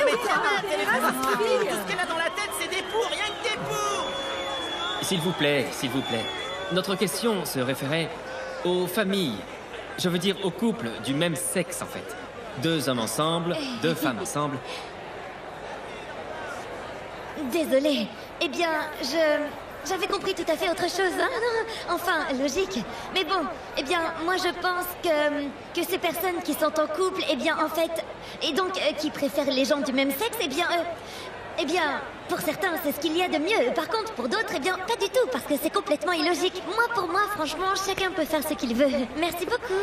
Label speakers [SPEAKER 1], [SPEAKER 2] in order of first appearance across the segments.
[SPEAKER 1] mais Thémate, elle est très instructive. Tout ce qu'elle a dans la tête, c'est des poux, rien que des poux.
[SPEAKER 2] S'il vous plaît, s'il vous plaît. Notre question se référait aux familles. Je veux dire aux couples du même sexe, en fait. 2 hommes ensemble, 2 femmes ensemble.
[SPEAKER 3] Désolée. Eh bien, j'avais compris tout à fait autre chose, hein? Enfin, logique. Mais bon, eh bien, moi je pense que ces personnes qui sont en couple, eh bien, en fait, et donc qui préfèrent les gens du même sexe, eh bien, pour certains, c'est ce qu'il y a de mieux. Par contre, pour d'autres, eh bien, pas du tout, parce que c'est complètement illogique. Moi, pour moi, franchement, chacun peut faire ce qu'il veut. Merci beaucoup.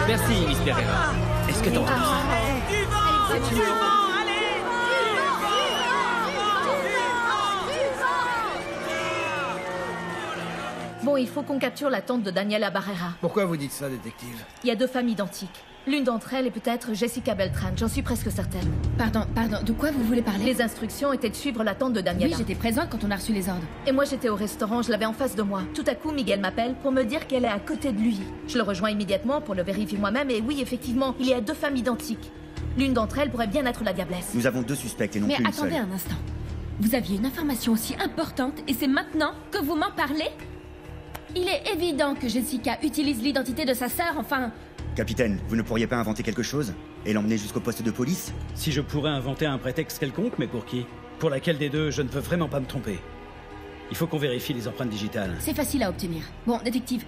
[SPEAKER 2] Merci, Miss Pereira. Est-ce que t'en as
[SPEAKER 1] Du vent, du vent, allez.
[SPEAKER 4] Bon, il faut qu'on capture la tante de Daniela Barrera.
[SPEAKER 5] Pourquoi vous dites ça, détective?
[SPEAKER 4] Il y a 2 familles identiques. L'une d'entre elles est peut-être Jessica Beltran, j'en suis presque certaine.
[SPEAKER 6] Pardon, de quoi vous voulez parler?
[SPEAKER 4] Les instructions étaient de suivre la tante de Daniela.
[SPEAKER 6] Oui, j'étais présente quand on a reçu les ordres.
[SPEAKER 4] Et moi j'étais au restaurant, je l'avais en face de moi. Tout à coup, Miguel m'appelle pour me dire qu'elle est à côté de lui. Je le rejoins immédiatement pour le vérifier moi-même et oui, effectivement, il y a 2 familles identiques. L'une d'entre elles pourrait bien être la diablesse.
[SPEAKER 7] Nous avons 2 suspects et non plus une seule.
[SPEAKER 6] Mais attendez un instant. Vous aviez une information aussi importante et c'est maintenant que vous m'en parlez? Il est évident que Jessica utilise l'identité de sa sœur, enfin...
[SPEAKER 7] Capitaine, vous ne pourriez pas inventer quelque chose et l'emmener jusqu'au poste de police?
[SPEAKER 8] Si je pourrais inventer un prétexte quelconque, mais pour qui? Pour laquelle des deux, je ne peux vraiment pas me tromper. Il faut qu'on vérifie les empreintes digitales.
[SPEAKER 6] C'est facile à obtenir. Bon, détective,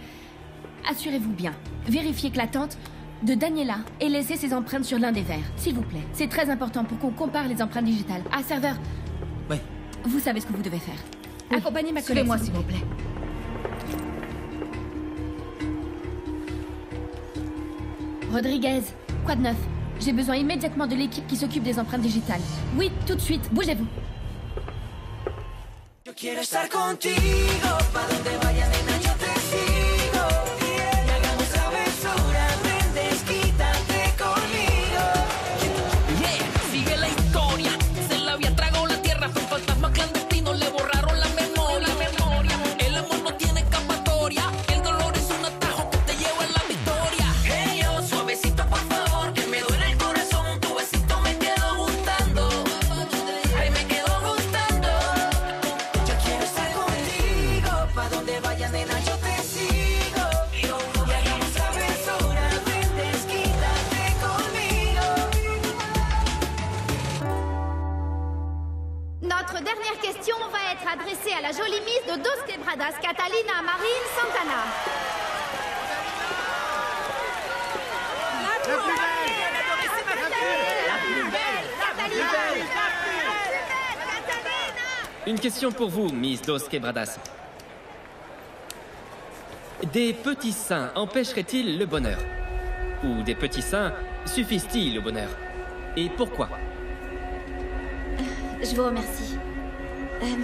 [SPEAKER 6] assurez-vous bien. Vérifiez que la tante de Daniela ait laissé ses empreintes sur l'un des verres, s'il vous plaît. C'est très important pour qu'on compare les empreintes digitales. Ah, serveur.
[SPEAKER 2] Oui.
[SPEAKER 6] Vous savez ce que vous devez faire.
[SPEAKER 4] Oui.
[SPEAKER 6] Accompagnez ma collègue.
[SPEAKER 4] Suivez-moi, s'il vous plaît.
[SPEAKER 6] Rodriguez, quoi de neuf? J'ai besoin immédiatement de l'équipe qui s'occupe des empreintes digitales. Oui, tout de suite, bougez-vous.
[SPEAKER 9] Yo quiero estar contigo, pa donde vaya nena yo te sigo. Y hagamos travesuras, ven desquítate conmigo.
[SPEAKER 10] Yeah, sigue la historia. Se la había tragado la tierra, fue un fantasma clandestino, le borraron la memoria. El amor no tiene escapatoria, el dolor es un atajo que te lleva a la victoria.
[SPEAKER 9] Hey yo, suavecito por favor, que me duele el corazón, tu besito me quedó gustando. Ay, me quedó gustando. Yo quiero estar contigo, pa donde vaya nena yo te sigo. Y hagamos travesuras, ven desquítate conmigo.
[SPEAKER 11] Notre dernière question va être adressée à la jolie Miss de Dos Quebradas, Catalina Marine Santana.
[SPEAKER 2] Une question pour vous, Miss Dos Quebradas. Des petits seins empêcheraient-ils le bonheur? Ou des petits seins suffisent-ils au bonheur? Et pourquoi?
[SPEAKER 3] Je vous remercie.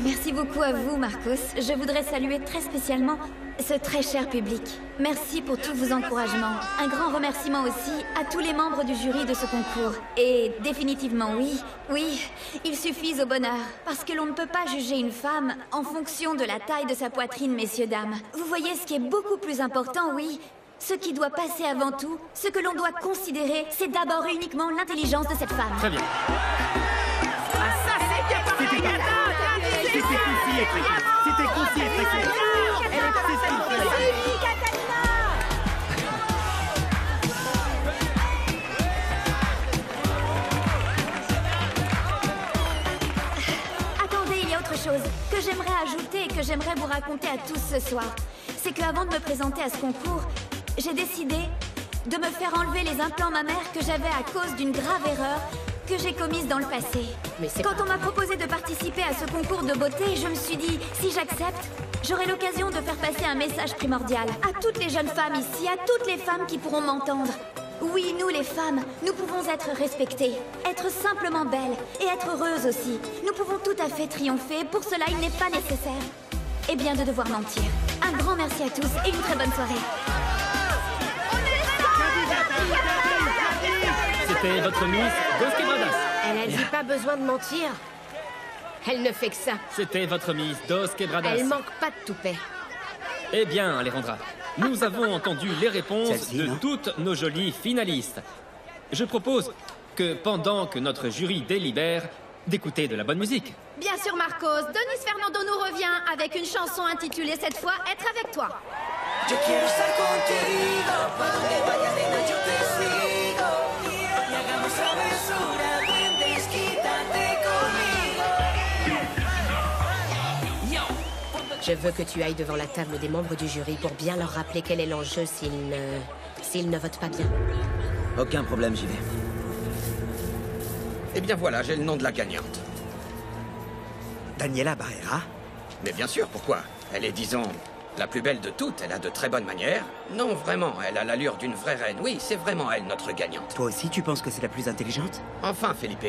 [SPEAKER 3] Merci beaucoup à vous, Marcos. Je voudrais saluer très spécialement ce très cher public. Merci pour tous vos encouragements. Un grand remerciement aussi à tous les membres du jury de ce concours. Et définitivement, oui, ils suffisent au bonheur. Parce que l'on ne peut pas juger une femme en fonction de la taille de sa poitrine, messieurs, dames. Vous voyez, ce qui est beaucoup plus important, oui, ce qui doit passer avant tout, ce que l'on doit considérer, c'est d'abord et uniquement l'intelligence de cette femme.
[SPEAKER 2] Très bien.
[SPEAKER 5] C'était concis et très clair.
[SPEAKER 3] Attendez, il y a autre chose que j'aimerais ajouter et que j'aimerais vous raconter à tous ce soir. C'est qu'avant de me présenter à ce concours, j'ai décidé de me faire enlever les implants mammaires que j'avais à cause d'une grave erreur que j'ai commise dans le passé. Quand on m'a proposé de participer à ce concours de beauté, je me suis dit, si j'accepte, j'aurai l'occasion de faire passer un message primordial à toutes les jeunes femmes ici, à toutes les femmes qui pourront m'entendre. Oui, nous les femmes, nous pouvons être respectées, être simplement belles et être heureuses aussi. Nous pouvons tout à fait triompher, pour cela il n'est pas nécessaire, eh bien, de devoir mentir. Un grand merci à tous et une très bonne soirée.
[SPEAKER 2] C'était votre Miss Dos Quebradas.
[SPEAKER 12] Elle a dit pas besoin de mentir. Elle ne fait que ça.
[SPEAKER 2] C'était votre Miss Dos Quebradas.
[SPEAKER 12] Elle manque pas de toupet.
[SPEAKER 2] Eh bien, Alejandra, nous avons entendu les réponses de toutes nos jolies finalistes. Je propose que pendant que notre jury délibère, d'écouter de la bonne musique.
[SPEAKER 11] Bien sûr, Marcos. Denis Fernando nous revient avec une chanson intitulée cette fois Être avec toi.
[SPEAKER 9] Yo quiero estar contigo, pa' donde vayas nena yo te sigo. Y hagamos travesura, ven desquítate conmigo.
[SPEAKER 12] Je veux que tu ailles devant la table des membres du jury pour bien leur rappeler quel est l'enjeu s'ils ne votent pas bien.
[SPEAKER 5] Aucun problème, j'y vais.
[SPEAKER 13] Eh bien voilà, j'ai le nom de la gagnante.
[SPEAKER 7] Daniela Barrera?
[SPEAKER 13] Mais bien sûr, pourquoi? Elle est, disons, la plus belle de toutes, elle a de très bonnes manières. Non, vraiment, elle a l'allure d'une vraie reine. Oui, c'est vraiment elle, notre gagnante.
[SPEAKER 7] Toi aussi, tu penses que c'est la plus intelligente?
[SPEAKER 13] Enfin, Felipe,